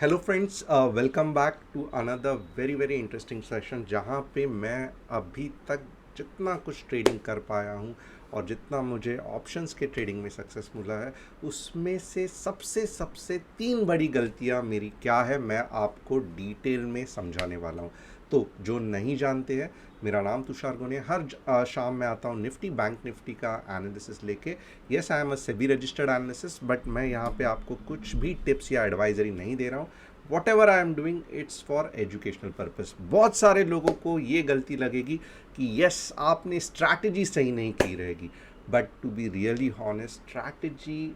Hello friends, welcome back to another very very interesting session जहाँ पे मैं अभी तक जितना कुछ ट्रेडिंग कर पाया हूँ और जितना मुझे ऑप्शंस के ट्रेडिंग में सक्सेस मिला है उसमें से सबसे सबसे तीन बड़ी गलतियाँ मेरी क्या है मैं आपको डिटेल में समझाने वाला हूँ। तो जो नहीं जानते हैं, मेरा नाम तुषार गोने, हर शाम में आता हूँ निफ्टी बैंक निफ्टी का एनालिसिस लेके। Yes, I am a SEBI registered analyst, but मैं यहाँ पे आपको कुछ भी टिप्स या एडवाइजरी नहीं दे रहा हूँ। What ever I am doing it's for educational purpose. बहुत सारे लोगों को ये गलती लगेगी कि यस आपने स्ट्रैटेजी सही नहीं की रहेगी, but to be really honest strategy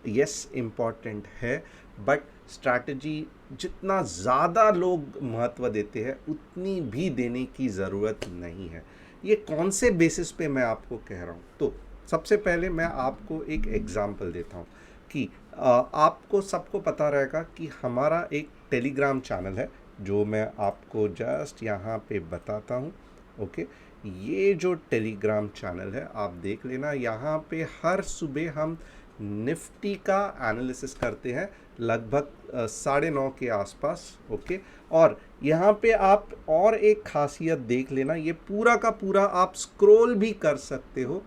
yes important है, बट स्ट्रैटेजी जितना ज़्यादा लोग महत्व देते हैं उतनी भी देने की ज़रूरत नहीं है। ये कौन से बेसिस पे मैं आपको कह रहा हूँ? तो सबसे पहले मैं आपको एक एग्जांपल देता हूँ कि आपको सबको पता रहेगा कि हमारा एक टेलीग्राम चैनल है जो मैं आपको जस्ट यहाँ पे बताता हूँ। ओके, ये जो टेलीग्राम चैनल है आप देख लेना, यहाँ पे हर सुबह हम निफ्टी का एनालिसिस करते हैं लगभग 9:30 के आसपास। ओके, और यहाँ पे आप और एक खासियत देख लेना, ये पूरा का पूरा आप स्क्रॉल भी कर सकते हो।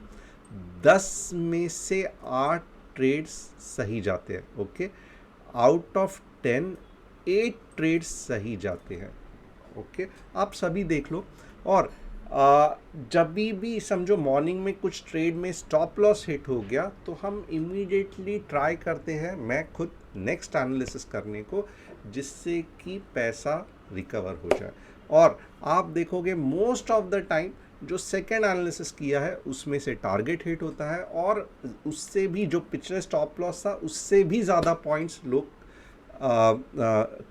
10 में से 8 ट्रेड्स सही जाते हैं। ओके, आउट ऑफ 10 8 ट्रेड्स सही जाते हैं। ओके, आप सभी देख लो। और जब भी समझो मॉर्निंग में कुछ ट्रेड में स्टॉप लॉस हिट हो गया तो हम इमीडिएटली ट्राई करते हैं, मैं खुद, नेक्स्ट एनालिसिस करने को, जिससे कि पैसा रिकवर हो जाए। और आप देखोगे मोस्ट ऑफ द टाइम जो सेकेंड एनालिसिस किया है उसमें से टारगेट हिट होता है, और उससे भी जो पिछले स्टॉप लॉस था उससे भी ज़्यादा पॉइंट्स लोग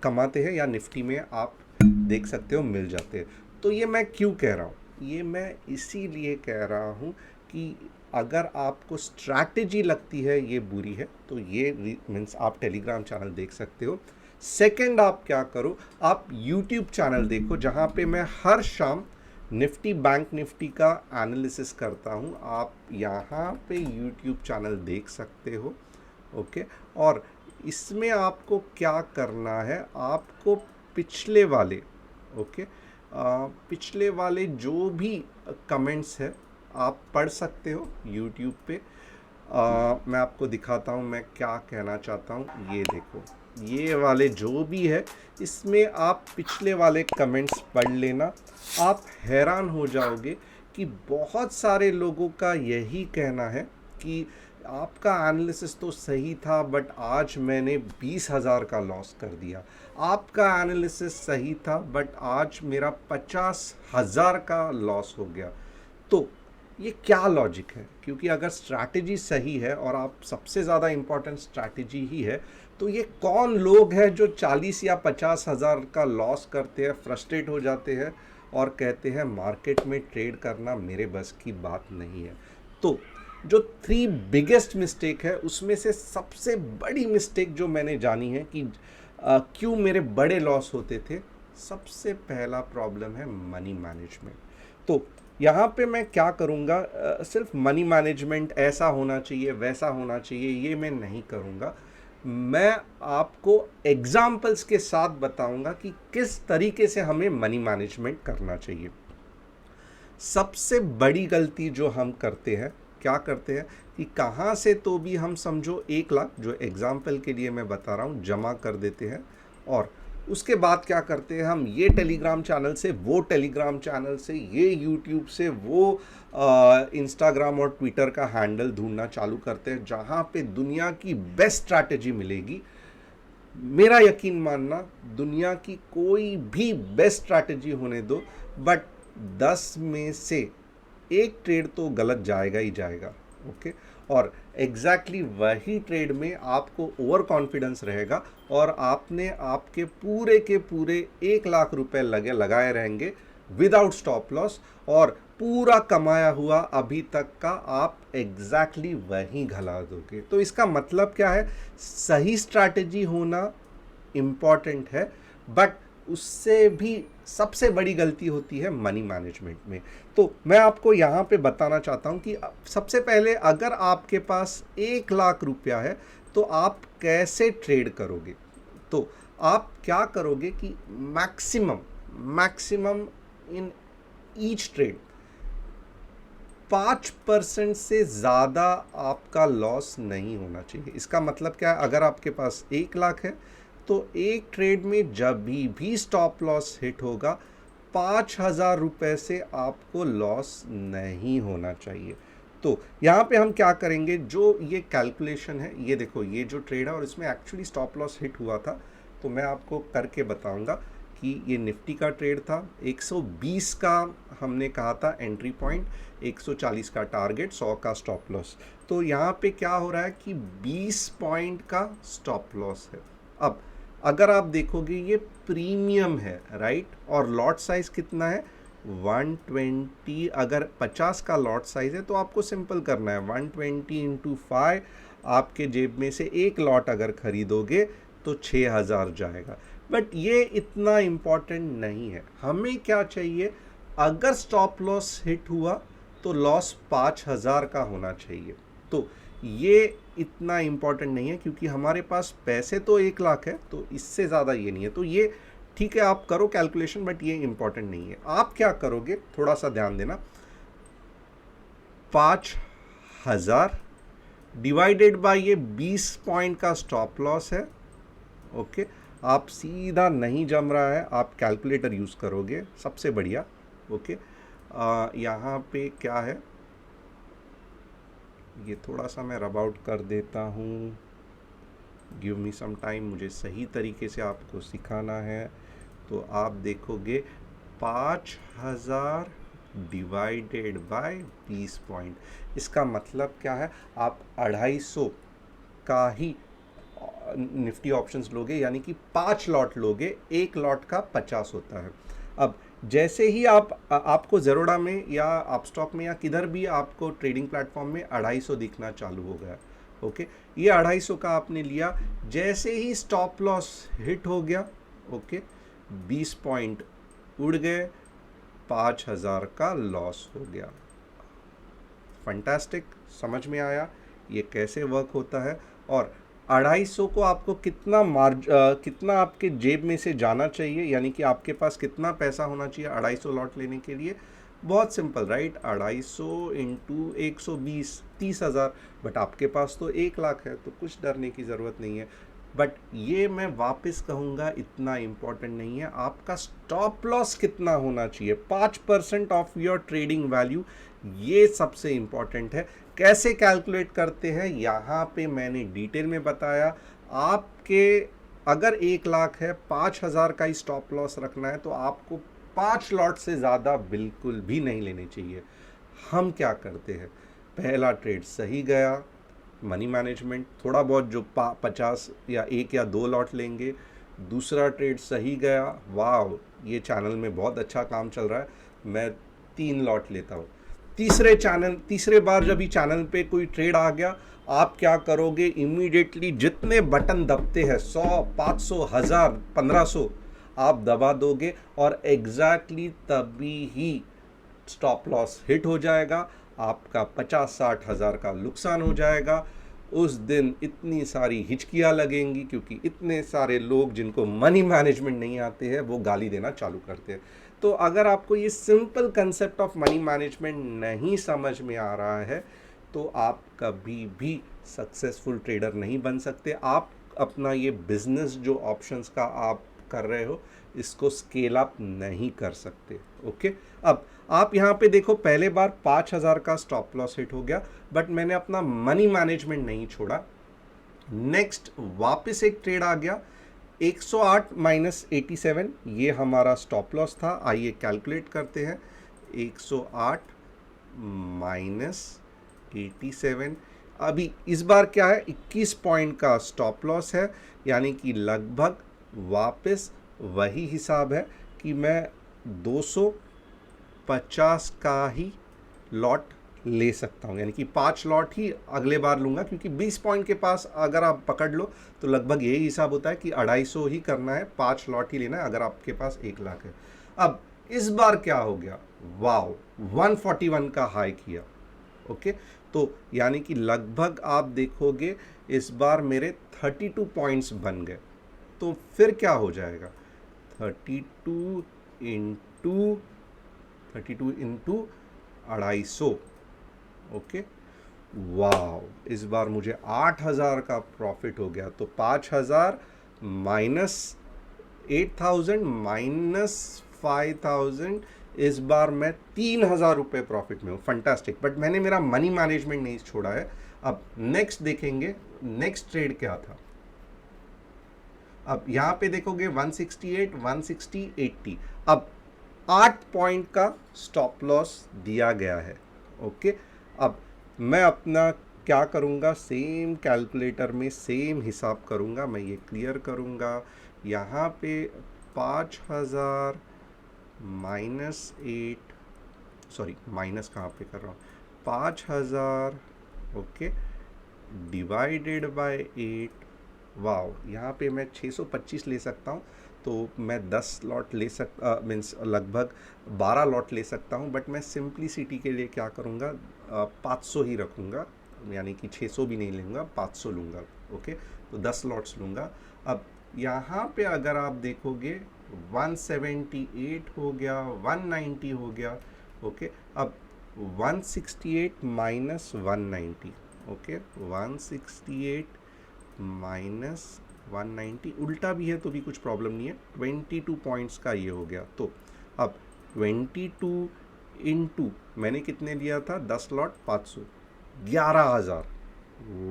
कमाते हैं, या निफ्टी में आप देख सकते हो मिल जाते हैं। तो ये मैं क्यों कह रहा हूँ? ये मैं इसीलिए कह रहा हूँ कि अगर आपको स्ट्रैटेजी लगती है ये बुरी है तो ये मीन्स आप टेलीग्राम चैनल देख सकते हो। सेकंड, आप क्या करो, आप यूट्यूब चैनल देखो जहाँ पे मैं हर शाम निफ्टी बैंक निफ्टी का एनालिसिस करता हूँ। आप यहाँ पे यूट्यूब चैनल देख सकते हो। ओके, और इसमें आपको क्या करना है, आपको पिछले वाले, ओके, पिछले वाले जो भी कमेंट्स है आप पढ़ सकते हो यूट्यूब पे। मैं आपको दिखाता हूँ मैं क्या कहना चाहता हूँ। ये देखो, ये वाले जो भी है इसमें आप पिछले वाले कमेंट्स पढ़ लेना। आप हैरान हो जाओगे कि बहुत सारे लोगों का यही कहना है कि आपका एनालिसिस तो सही था बट आज मैंने 20,000 का लॉस कर दिया। आपका एनालिसिस सही था बट आज मेरा 50,000 का लॉस हो गया। तो ये क्या लॉजिक है? क्योंकि अगर स्ट्रैटेजी सही है और आप सबसे ज़्यादा इम्पोर्टेंट स्ट्रैटेजी ही है, तो ये कौन लोग हैं जो 40 या 50,000 का लॉस करते हैं, फ्रस्ट्रेट हो जाते हैं और कहते हैं मार्केट में ट्रेड करना मेरे बस की बात नहीं है। तो जो 3 बिगेस्ट मिस्टेक है उसमें से सबसे बड़ी मिस्टेक जो मैंने जानी है कि क्यों मेरे बड़े लॉस होते थे, सबसे पहला प्रॉब्लम है मनी मैनेजमेंट। तो यहाँ पे मैं क्या करूँगा, सिर्फ मनी मैनेजमेंट ऐसा होना चाहिए वैसा होना चाहिए ये मैं नहीं करूँगा। मैं आपको एग्जाम्पल्स के साथ बताऊँगा कि किस तरीके से हमें मनी मैनेजमेंट करना चाहिए। सबसे बड़ी गलती जो हम करते हैं, क्या करते हैं कि कहाँ से तो भी हम समझो 1 लाख, जो एग्जाम्पल के लिए मैं बता रहा हूँ, जमा कर देते हैं। और उसके बाद क्या करते हैं, हम ये टेलीग्राम चैनल से वो टेलीग्राम चैनल से, ये यूट्यूब से वो इंस्टाग्राम और ट्विटर का हैंडल ढूंढना चालू करते हैं जहाँ पे दुनिया की बेस्ट स्ट्रैटेजी मिलेगी। मेरा यकीन मानना, दुनिया की कोई भी बेस्ट स्ट्रैटेजी होने दो, बट 10 में से 1 ट्रेड तो गलत जाएगा ही जाएगा। ओके, और एग्जैक्टली वही ट्रेड में आपको ओवर कॉन्फिडेंस रहेगा और आपने आपके पूरे के पूरे 1 लाख रुपए लगाए रहेंगे विदाउट स्टॉप लॉस, और पूरा कमाया हुआ अभी तक का आप एग्जैक्टली वही घला दोगे। तो इसका मतलब क्या है, सही स्ट्रैटेजी होना इम्पॉर्टेंट है, बट उससे भी सबसे बड़ी गलती होती है मनी मैनेजमेंट में। तो मैं आपको यहाँ पे बताना चाहता हूँ कि सबसे पहले अगर आपके पास 1 लाख रुपया है तो आप कैसे ट्रेड करोगे। तो आप क्या करोगे कि maximum maximum in each trade 5% से ज़्यादा आपका लॉस नहीं होना चाहिए। इसका मतलब क्या है, अगर आपके पास 1 लाख है तो एक ट्रेड में जब भी स्टॉप लॉस हिट होगा 5,000 रुपये से आपको लॉस नहीं होना चाहिए। तो यहाँ पे हम क्या करेंगे, जो ये कैलकुलेशन है, ये देखो ये जो ट्रेड है और इसमें एक्चुअली स्टॉप लॉस हिट हुआ था, तो मैं आपको करके बताऊंगा कि ये निफ्टी का ट्रेड था। 120 का हमने कहा था एंट्री पॉइंट, 140 का टारगेट, 100 का स्टॉप लॉस। तो यहाँ पे क्या हो रहा है कि 20 पॉइंट का स्टॉप लॉस है। अब अगर आप देखोगे ये प्रीमियम है, राइट, और लॉट साइज कितना है 120। अगर 50 का लॉट साइज है तो आपको सिंपल करना है 120 इंटू 5, आपके जेब में से एक लॉट अगर खरीदोगे तो 6,000 जाएगा। बट ये इतना इम्पॉर्टेंट नहीं है। हमें क्या चाहिए, अगर स्टॉप लॉस हिट हुआ तो लॉस 5,000 का होना चाहिए। तो ये इतना इम्पॉर्टेंट नहीं है क्योंकि हमारे पास पैसे तो 1 लाख है, तो इससे ज़्यादा ये नहीं है। तो ये ठीक है, आप करो कैलकुलेशन, बट ये इम्पॉर्टेंट नहीं है। आप क्या करोगे, थोड़ा सा ध्यान देना, 5,000 डिवाइडेड बाय ये 20 पॉइंट का स्टॉप लॉस है। ओके, आप सीधा नहीं जम रहा है, आप कैलकुलेटर यूज़ करोगे, सबसे बढ़िया। ओके, यहाँ पे क्या है, ये थोड़ा सा मैं रब आउट कर देता हूँ, गिव मी सम टाइम, मुझे सही तरीके से आपको सिखाना है। तो आप देखोगे 5,000 डिवाइडेड बाय 20 पॉइंट, इसका मतलब क्या है, आप 250 का ही निफ्टी ऑप्शंस लोगे, यानी कि 5 लॉट लोगे, एक लॉट का 50 होता है। अब जैसे ही आपको ज़ेरोडा में या अपस्टॉक में या किधर भी आपको ट्रेडिंग प्लेटफॉर्म में 250 दिखना चालू हो गया, ओके, ये 250 का आपने लिया, जैसे ही स्टॉप लॉस हिट हो गया, ओके, 20 पॉइंट उड़ गए, 5,000 का लॉस हो गया। फंटास्टिक, समझ में आया ये कैसे वर्क होता है। और 250 को आपको कितना आपके जेब में से जाना चाहिए, यानी कि आपके पास कितना पैसा होना चाहिए 250 लॉट लेने के लिए, बहुत सिंपल, राइट, 250 इंटू 120, 30,000। बट आपके पास तो 1 लाख है, तो कुछ डरने की ज़रूरत नहीं है। बट ये मैं वापस कहूँगा इतना इम्पॉर्टेंट नहीं है, आपका स्टॉप लॉस कितना होना चाहिए, 5% ऑफ योर ट्रेडिंग वैल्यू, ये सबसे इम्पॉर्टेंट है। कैसे कैलकुलेट करते हैं यहाँ पे मैंने डिटेल में बताया। आपके अगर 1 लाख है, 5,000 का ही स्टॉप लॉस रखना है, तो आपको 5 लॉट से ज़्यादा बिल्कुल भी नहीं लेने चाहिए। हम क्या करते हैं, पहला ट्रेड सही गया, मनी मैनेजमेंट, थोड़ा बहुत जो 50 या 1 या 2 लॉट लेंगे। दूसरा ट्रेड सही गया, वाह ये चैनल में बहुत अच्छा काम चल रहा है, मैं 3 लॉट लेता हूँ। तीसरे बार जब भी चैनल पे कोई ट्रेड आ गया, आप क्या करोगे, इमीडिएटली जितने बटन दबते हैं 100, 500, 1000, 1500 आप दबा दोगे, और एग्जैक्टली तभी ही स्टॉप लॉस हिट हो जाएगा, आपका 50-60 हज़ार का नुकसान हो जाएगा। उस दिन इतनी सारी हिचकियाँ लगेंगी क्योंकि इतने सारे लोग जिनको मनी मैनेजमेंट नहीं आते हैं वो गाली देना चालू करते हैं। तो अगर आपको ये simple concept of money management नहीं समझ में आ रहा है तो आप कभी भी सक्सेसफुल ट्रेडर नहीं बन सकते। आप अपना ये बिजनेस जो ऑप्शंस का आप कर रहे हो इसको स्केल अप नहीं कर सकते। ओके, अब आप यहाँ पे देखो, पहले बार 5,000 का स्टॉप लॉस हिट हो गया, बट मैंने अपना मनी मैनेजमेंट नहीं छोड़ा। नेक्स्ट वापस एक ट्रेड आ गया, 108 माइनस 87, ये हमारा स्टॉप लॉस था। आइए कैलकुलेट करते हैं, 108 माइनस 87, अभी इस बार क्या है, 21 पॉइंट का स्टॉप लॉस है, यानी कि लगभग वापस वही हिसाब है कि मैं 250 का ही लॉट ले सकता हूँ, यानी कि 5 लॉट ही अगले बार लूँगा, क्योंकि 20 पॉइंट के पास अगर आप पकड़ लो तो लगभग यही हिसाब होता है कि 250 ही करना है, 5 लॉट ही लेना है अगर आपके पास 1 लाख है। अब इस बार क्या हो गया, वाओ 141 का हाई किया। ओके, तो यानी कि लगभग आप देखोगे इस बार मेरे 32 पॉइंट्स बन गए। तो फिर क्या हो जाएगा, 32 इंटू 250, ओके। वाह, इस बार मुझे 8,000 का प्रॉफिट हो गया। तो 5,000 माइनस 8,000 माइनस 5,000, इस बार मैं 3,000 रुपये प्रॉफिट में हूँ। फंटास्टिक। बट मैंने मेरा मनी मैनेजमेंट नहीं छोड़ा है। अब नेक्स्ट देखेंगे, नेक्स्ट ट्रेड क्या था। अब यहाँ पे देखोगे 168, 160, 80। अब 8 पॉइंट का स्टॉप लॉस दिया गया है, ओके। अब मैं अपना क्या करूँगा, सेम कैलकुलेटर में सेम हिसाब करूँगा। मैं ये क्लियर करूँगा। यहाँ पे 5,000 माइनस 8, सॉरी माइनस कहाँ पे कर रहा हूँ, 5,000, ओके, डिवाइडेड बाय 8। वाओ, यहाँ पे मैं 625 ले सकता हूँ। तो मैं 10 लॉट ले मीन्स लगभग 12 लॉट ले सकता हूँ। बट मैं सिंप्लिसिटी के लिए क्या करूँगा, 500 ही रखूँगा, यानी कि 600 भी नहीं लूँगा, 500 लूँगा, ओके। तो 10 लॉट्स लूँगा। अब यहाँ पे अगर आप देखोगे 178 हो गया, 190 हो गया, ओके। अब 168 माइनस 190, ओके, 168 माइनस 190, उल्टा भी है तो भी कुछ प्रॉब्लम नहीं है। 22 पॉइंट्स का ये हो गया। तो अब 22 इंटू मैंने कितने लिया था, 10 लॉट 500, 11,000।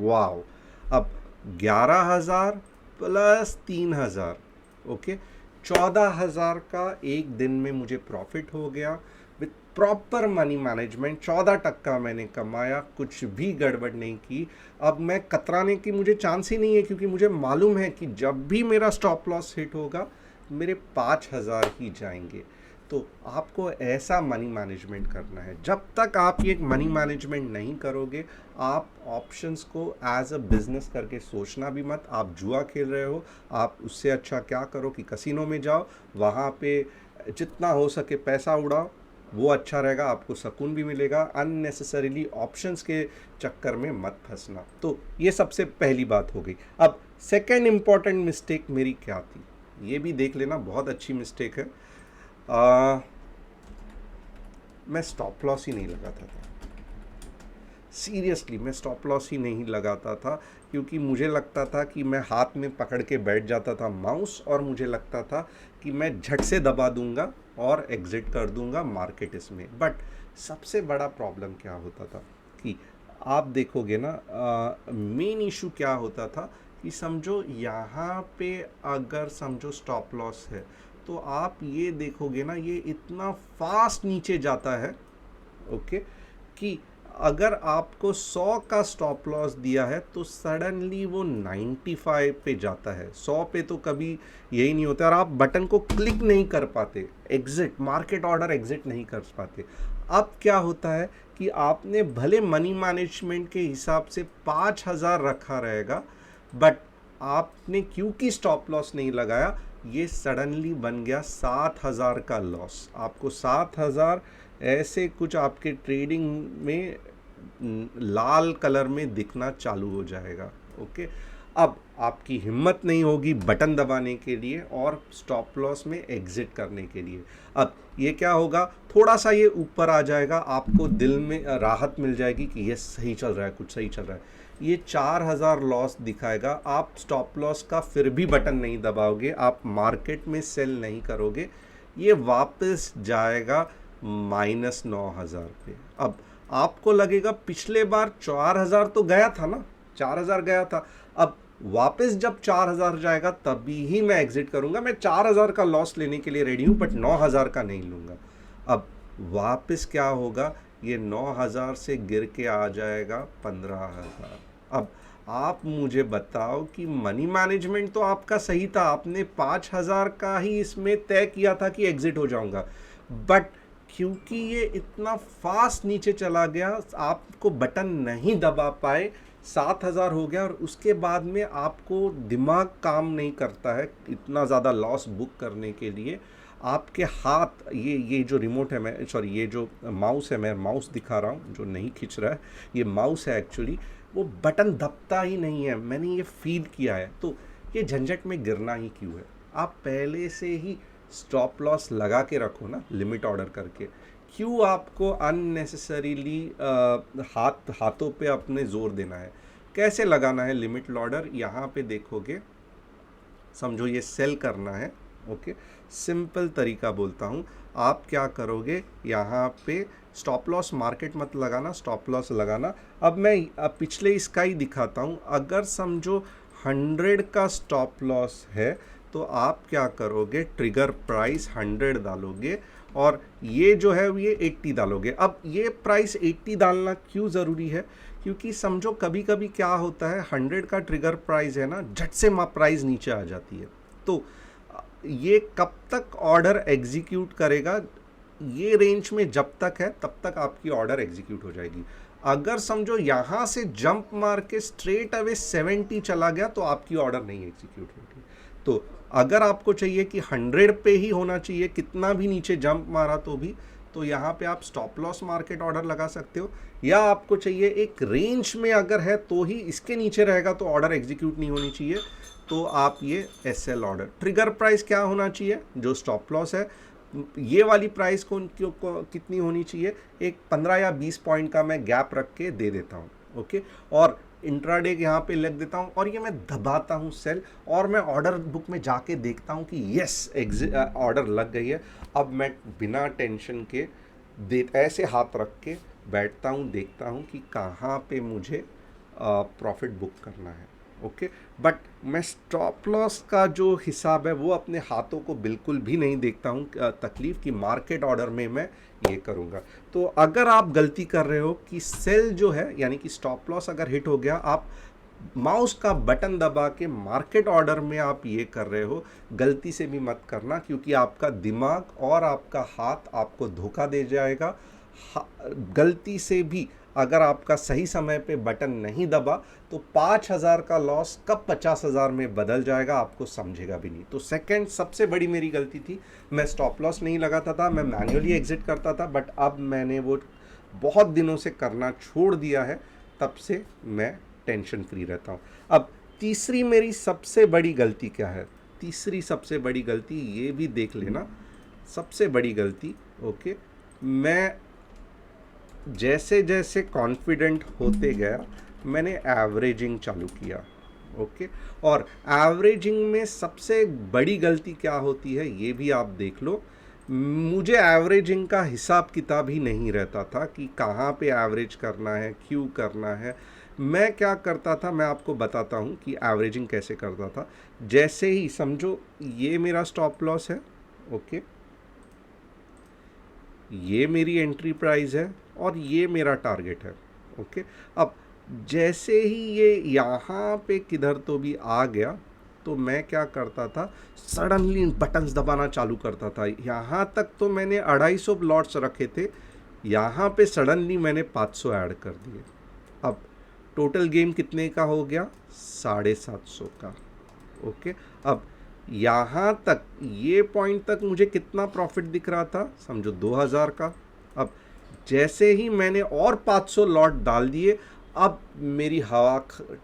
वाओ, अब 11,000 प्लस 3,000, ओके, 14,000 का एक दिन में मुझे प्रॉफिट हो गया। विथ प्रॉपर मनी मैनेजमेंट 14% मैंने कमाया, कुछ भी गड़बड़ नहीं की। अब मैं कतराने की मुझे चांस ही नहीं है, क्योंकि मुझे मालूम है कि जब भी मेरा स्टॉप लॉस हिट होगा मेरे 5,000 ही जाएंगे। तो आपको ऐसा मनी मैनेजमेंट करना है। जब तक आप ये मनी मैनेजमेंट नहीं करोगे, आप ऑप्शंस को एज अ बिजनेस करके सोचना भी मत। आप जुआ खेल रहे हो, आप उससे अच्छा क्या करो कि कसिनो में जाओ, वहाँ पे जितना हो सके पैसा उड़ाओ, वो अच्छा रहेगा, आपको सुकून भी मिलेगा। अननेसेसरीली ऑप्शंस के चक्कर में मत फंसना। तो ये सबसे पहली बात हो गई। अब सेकेंड इम्पॉर्टेंट मिस्टेक मेरी क्या थी, ये भी देख लेना, बहुत अच्छी मिस्टेक है। मैं स्टॉप लॉस ही नहीं लगाता था। सीरियसली मैं स्टॉप लॉस ही नहीं लगाता था, क्योंकि मुझे लगता था कि मैं हाथ में पकड़ के बैठ जाता था माउस, और मुझे लगता था कि मैं झट से दबा दूंगा और एग्ज़िट कर दूंगा मार्केट इसमें। बट सबसे बड़ा प्रॉब्लम क्या होता था कि आप देखोगे ना, मेन इशू क्या होता था कि समझो यहाँ पे अगर समझो स्टॉप लॉस है, तो आप ये देखोगे ना, ये इतना फास्ट नीचे जाता है, ओके, कि अगर आपको 100 का स्टॉप लॉस दिया है तो सडनली वो 95 पे जाता है। 100 पे तो कभी यही नहीं होता, और आप बटन को क्लिक नहीं कर पाते, एग्जिट मार्केट ऑर्डर एग्जिट नहीं कर पाते। अब क्या होता है कि आपने भले मनी मैनेजमेंट के हिसाब से 5,000 रखा रहेगा, बट आपने क्योंकि स्टॉप लॉस नहीं लगाया, ये सडनली बन गया 7,000 का लॉस। आपको 7,000 ऐसे कुछ आपके ट्रेडिंग में लाल कलर में दिखना चालू हो जाएगा, ओके। अब आपकी हिम्मत नहीं होगी बटन दबाने के लिए और स्टॉप लॉस में एग्जिट करने के लिए। अब ये क्या होगा, थोड़ा सा ये ऊपर आ जाएगा, आपको दिल में राहत मिल जाएगी कि ये सही चल रहा है, कुछ सही चल रहा है। ये 4,000 लॉस दिखाएगा, आप स्टॉप लॉस का फिर भी बटन नहीं दबाओगे, आप मार्केट में सेल नहीं करोगे, ये वापस जाएगा -9,000 पे। अब आपको लगेगा पिछले बार 4,000 तो गया था ना, 4,000 गया था, अब वापस जब 4,000 जाएगा तभी ही मैं एग्जिट करूंगा। मैं 4,000 का लॉस लेने के लिए रेडी हूं, बट 9,000 का नहीं लूंगा। अब वापस क्या होगा, ये 9,000 से गिर के आ जाएगा 15,000। अब आप मुझे बताओ कि मनी मैनेजमेंट तो आपका सही था, आपने 5,000 का ही इसमें तय किया था कि एग्जिट हो जाऊंगा, बट क्योंकि ये इतना फास्ट नीचे चला गया, आपको बटन नहीं दबा पाए, 7,000 हो गया, और उसके बाद में आपको दिमाग काम नहीं करता है इतना ज़्यादा लॉस बुक करने के लिए। आपके हाथ, ये जो रिमोट है, मैं सॉरी ये जो माउस है, मैं माउस दिखा रहा हूँ जो नहीं खींच रहा है, ये माउस है एक्चुअली, वो बटन दबता ही नहीं है, मैंने ये फील किया है। तो ये झंझट में गिरना ही क्यों है? आप पहले से ही स्टॉप लॉस लगा के रखो ना, लिमिट ऑर्डर करके। क्यों आपको अननेसेसरीली हाथों पे अपने जोर देना है? कैसे लगाना है लिमिट ऑर्डर? यहाँ पे देखोगे, समझो ये सेल करना है, ओके। सिंपल तरीका बोलता हूँ, आप क्या करोगे, यहाँ पे स्टॉप लॉस मार्केट मत लगाना, स्टॉप लॉस लगाना। अब मैं पिछले इसका ही दिखाता हूँ। अगर समझो 100 का स्टॉप लॉस है तो आप क्या करोगे, ट्रिगर प्राइस 100 डालोगे और ये जो है ये 80 डालोगे। अब ये प्राइस 80 डालना क्यों ज़रूरी है? क्योंकि समझो कभी कभी क्या होता है, 100 का ट्रिगर प्राइस है ना, झट से प्राइस नीचे आ जाती है। तो ये कब तक ऑर्डर एग्जीक्यूट करेगा? ये रेंज में जब तक है तब तक आपकी ऑर्डर एग्जीक्यूट हो जाएगी। अगर समझो यहाँ से जंप मार के स्ट्रेट अवे 70 चला गया तो आपकी ऑर्डर नहीं एग्जीक्यूट होगी। तो अगर आपको चाहिए कि 100 पे ही होना चाहिए, कितना भी नीचे जंप मारा तो भी, तो यहाँ पे आप स्टॉप लॉस मार्केट ऑर्डर लगा सकते हो। या आपको चाहिए एक रेंज में अगर है तो ही, इसके नीचे रहेगा तो ऑर्डर एग्जीक्यूट नहीं होनी चाहिए, तो आप ये एसएल ऑर्डर। ट्रिगर प्राइस क्या होना चाहिए? जो स्टॉप लॉस है ये वाली प्राइस को कितनी होनी चाहिए? एक 15 या 20 पॉइंट का मैं गैप रख के दे देता हूँ, ओके। और इंट्राडे यहाँ पे लिख देता हूँ और ये मैं दबाता हूँ सेल, और मैं ऑर्डर बुक में जाके देखता हूँ कि यस ऑर्डर लग गई है। अब मैं बिना टेंशन के ऐसे हाथ रख के बैठता हूँ, देखता हूँ कि कहाँ पे मुझे प्रॉफिट बुक करना है, ओके। बट मैं स्टॉप लॉस का जो हिसाब है वो अपने हाथों को बिल्कुल भी नहीं देखता हूँ तकलीफ की मार्केट ऑर्डर में मैं ये करूँगा। तो अगर आप गलती कर रहे हो कि सेल जो है यानी कि स्टॉप लॉस अगर हिट हो गया, आप माउस का बटन दबा के मार्केट ऑर्डर में आप ये कर रहे हो, गलती से भी मत करना, क्योंकि आपका दिमाग और आपका हाथ आपको धोखा दे जाएगा। गलती से भी अगर आपका सही समय पे बटन नहीं दबा तो 5,000 का लॉस कब 50,000 में बदल जाएगा आपको समझेगा भी नहीं। तो सेकंड सबसे बड़ी मेरी गलती थी, मैं स्टॉप लॉस नहीं लगाता था, मैं मैन्युअली एग्जिट करता था। बट अब मैंने वो बहुत दिनों से करना छोड़ दिया है, तब से मैं टेंशन फ्री रहता हूँ। अब तीसरी मेरी सबसे बड़ी गलती क्या है? तीसरी सबसे बड़ी गलती ये भी देख लेना, सबसे बड़ी गलती, ओके। मैं जैसे जैसे कॉन्फिडेंट होते गया मैंने एवरेजिंग चालू किया, ओके। और एवरेजिंग में सबसे बड़ी गलती क्या होती है ये भी आप देख लो। मुझे एवरेजिंग का हिसाब किताब ही नहीं रहता था कि कहाँ पे एवरेज करना है, क्यों करना है। मैं क्या करता था, मैं आपको बताता हूँ कि एवरेजिंग कैसे करता था। जैसे ही समझो ये मेरा स्टॉप लॉस है, ओके, ये मेरी एंट्री प्राइस है और ये मेरा टारगेट है, ओके। अब जैसे ही ये यहाँ पे किधर तो भी आ गया तो मैं क्या करता था, सडनली बटन्स दबाना चालू करता था। यहाँ तक तो मैंने 250 लॉट्स रखे थे, यहाँ पे सडनली मैंने 500 ऐड कर दिए। अब टोटल गेम कितने का हो गया? 750 का, ओके। अब यहाँ तक ये पॉइंट तक मुझे कितना प्रॉफिट दिख रहा था? समझो 2000 का। अब जैसे ही मैंने और 500 लॉट डाल दिए, अब मेरी हवा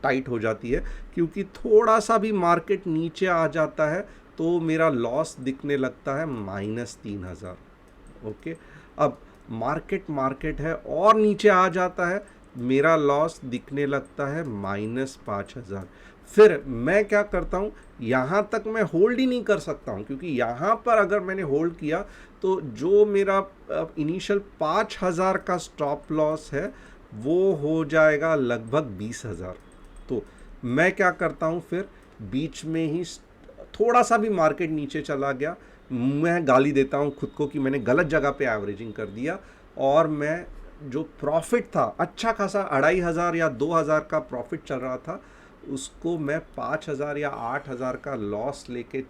टाइट हो जाती है, क्योंकि थोड़ा सा भी मार्केट नीचे आ जाता है तो मेरा लॉस दिखने लगता है -3000, ओके। अब मार्केट है और नीचे आ जाता है, मेरा लॉस दिखने लगता है -5000। फिर मैं क्या करता हूँ, यहाँ तक मैं होल्ड ही नहीं कर सकता हूँ, क्योंकि यहाँ पर अगर मैंने होल्ड किया तो जो मेरा इनिशियल 5000 का स्टॉप लॉस है वो हो जाएगा लगभग 20,000। तो मैं क्या करता हूँ, फिर बीच में ही थोड़ा सा भी मार्केट नीचे चला गया, मैं गाली देता हूँ खुद को कि मैंने गलत जगह पे एवरेजिंग कर दिया, और मैं जो प्रॉफिट था अच्छा खासा 2500 या 2000 का प्रॉफिट चल रहा था, उसको मैं 5000 या 8000 का लॉस लेके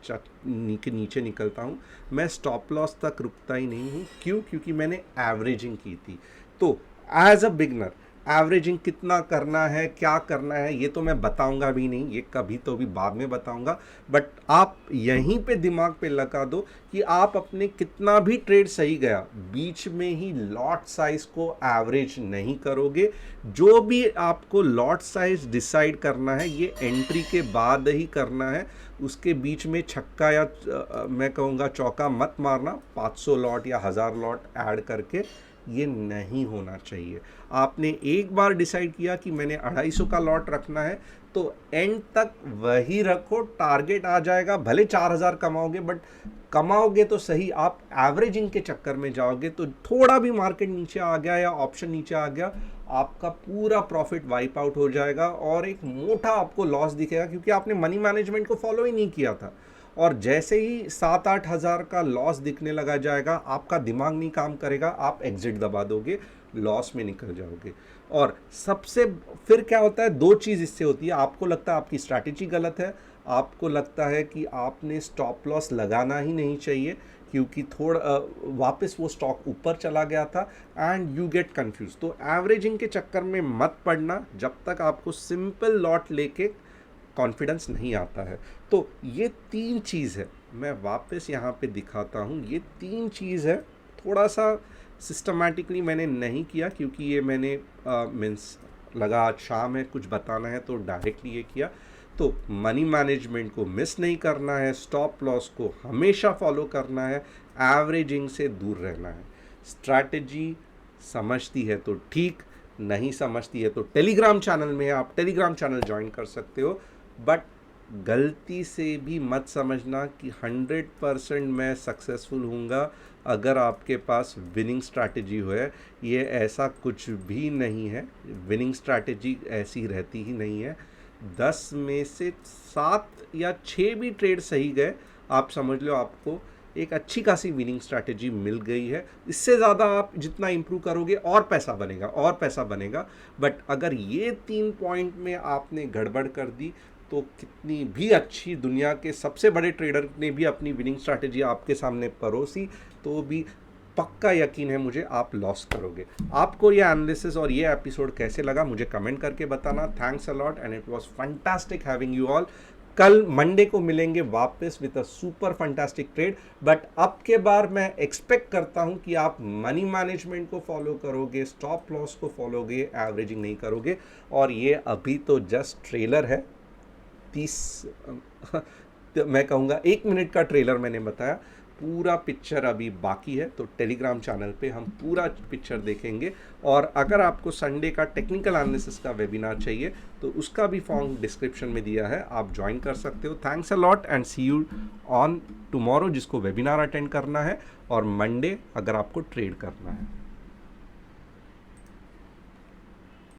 नीचे निकलता हूँ। मैं स्टॉप लॉस तक रुकता ही नहीं हूँ। क्यों? क्योंकि मैंने एवरेजिंग की थी। तो एज अ बिगनर एवरेजिंग कितना करना है, क्या करना है, ये तो मैं बताऊंगा भी नहीं, ये कभी तो भी बाद में बताऊंगा। बट आप यहीं पे दिमाग पे लगा दो कि आप अपने कितना भी ट्रेड सही गया, बीच में ही लॉट साइज को एवरेज नहीं करोगे। जो भी आपको लॉट साइज डिसाइड करना है ये एंट्री के बाद ही करना है। उसके बीच में छक्का या मैं कहूँगा चौका मत मारना 500 लॉट या 1000 लॉट ऐड करके, ये नहीं होना चाहिए। आपने एक बार डिसाइड किया कि मैंने 250 का लॉट रखना है तो एंड तक वही रखो, टारगेट आ जाएगा। भले 4000 कमाओगे बट कमाओगे तो सही, आप एवरेजिंग के चक्कर में जाओगे तो थोड़ा भी मार्केट नीचे आ गया या ऑप्शन नीचे आ गया, आपका पूरा प्रॉफिट वाइप आउट हो जाएगा और एक मोटा आपको लॉस दिखेगा, क्योंकि आपने मनी मैनेजमेंट को फॉलो ही नहीं किया था। और जैसे ही 7-8 हज़ार का लॉस दिखने लगा जाएगा, आपका दिमाग नहीं काम करेगा, आप एग्जिट दबा दोगे, लॉस में निकल जाओगे। और सबसे फिर क्या होता है, दो चीज़ इससे होती है। आपको लगता है आपकी स्ट्रैटेजी गलत है, आपको लगता है कि आपने स्टॉप लॉस लगाना ही नहीं चाहिए क्योंकि थोड़ा वापस वो स्टॉक ऊपर चला गया था, एंड यू गेट कंफ्यूज। तो एवरेजिंग के चक्कर में मत पड़ना जब तक आपको सिंपल लॉट लेके कॉन्फिडेंस नहीं आता है। तो ये 3 चीज़ है, मैं वापस यहाँ पे दिखाता हूँ, ये 3 चीज़ है। थोड़ा सा सिस्टमैटिकली मैंने नहीं किया क्योंकि ये मैंने मीन्स लगा आज शाम है, कुछ बताना है तो डायरेक्टली ये किया। तो मनी मैनेजमेंट को मिस नहीं करना है, स्टॉप लॉस को हमेशा फॉलो करना है, एवरेजिंग से दूर रहना है। स्ट्रैटेजी समझती है तो ठीक, नहीं समझती है तो टेलीग्राम चैनल में आप टेलीग्राम चैनल ज्वाइन कर सकते हो। बट गलती से भी मत समझना कि 100% मैं सक्सेसफुल हूँगा अगर आपके पास विनिंग स्ट्रैटेजी हो। ये ऐसा कुछ भी नहीं है, विनिंग स्ट्रैटेजी ऐसी रहती ही नहीं है। 10 में से 7 या 6 भी ट्रेड सही गए, आप समझ लो आपको एक अच्छी खासी विनिंग स्ट्रैटेजी मिल गई है। इससे ज़्यादा आप जितना इंप्रूव करोगे और पैसा बनेगा, और पैसा बनेगा। बट अगर ये 3 पॉइंट में आपने गड़बड़ कर दी तो कितनी भी अच्छी दुनिया के सबसे बड़े ट्रेडर ने भी अपनी विनिंग स्ट्रैटेजी आपके सामने परोसी तो भी पक्का यकीन है मुझे आप लॉस करोगे। आपको ये एनालिसिस और ये एपिसोड कैसे लगा मुझे कमेंट करके बताना। Thanks a lot and it was fantastic having you all. कल मंडे को मिलेंगे वापस with a super fantastic trade. But अब के बार मैं एक्सपेक्ट करता हूं कि आप मनी मैनेजमेंट को फॉलो करोगे, स्टॉप लॉस को फॉलो करोगे, एवरेजिंग नहीं करोगे। और ये अभी तो जस्ट ट्रेलर है, 30 मैं कहूँगा 1 मिनट का ट्रेलर मैंने बताया, पूरा पिक्चर अभी बाकी है। तो टेलीग्राम चैनल पे हम पूरा पिक्चर देखेंगे। और अगर आपको संडे का टेक्निकल एनालिसिस का वेबिनार चाहिए तो उसका भी फॉर्म डिस्क्रिप्शन में दिया है, आप ज्वाइन कर सकते हो। Thanks a lot and see you on tomorrow जिसको वेबिनार अटेंड करना है, और मंडे अगर आपको ट्रेड करना है।